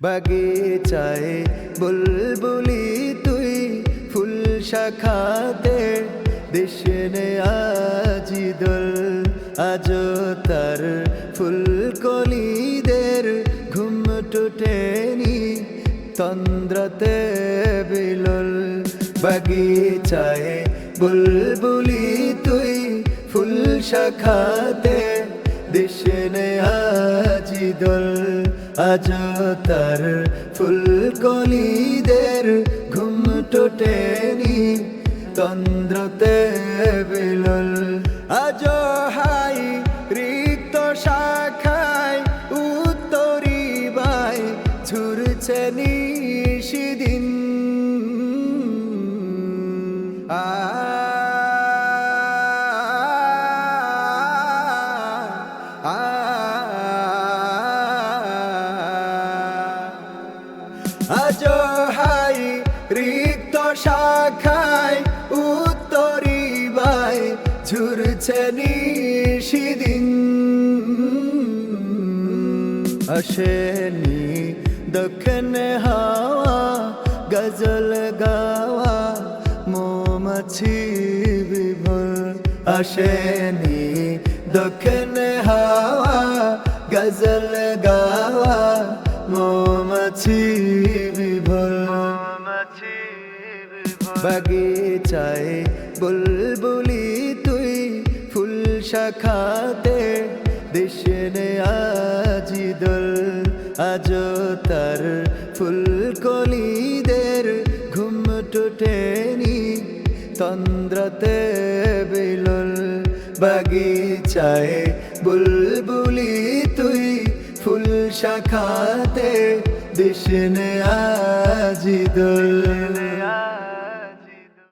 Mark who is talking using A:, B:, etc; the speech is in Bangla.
A: বাগিচায় বুলবুলি তুই ফুল শাখাতে দিশনে আজি দোল আজ তার ফুলকলিদের ঘুম টুটেনি তন্দ্রাতে বিলল বাগিচায় বুলবুলি তুই ফুল শাখাতে দিশনে আজি দোল আজ তার ফুলকলিদের ঘুম টুটেনি তন্দ্রতে বিলল আজ হাই রিক্ত শাখায় উত্তরি বাই ঝুরছে নিশিদিন আজ হাই রিক্ত শাখায় উত্তরি বাই ঝুরছে নিশিদিন আসেনি দক্ষিণ হাওয়া গজল গাওয়া মৌমাছি বিভোর আসেনি দক্ষিণ হাওয়া গজল গাওয়া মৌমাছি বিভোর বাগিচায় বুলবুলি তুই ফুল শাখাতে দিশনে আজি দোল আজ তার ফুলকলিদের ঘুম টুটেনি তন্দ্রাতে বিলল বাগিচায় বুলবুলি তুই ফুল শাখাতে দিশনে আজি দোল।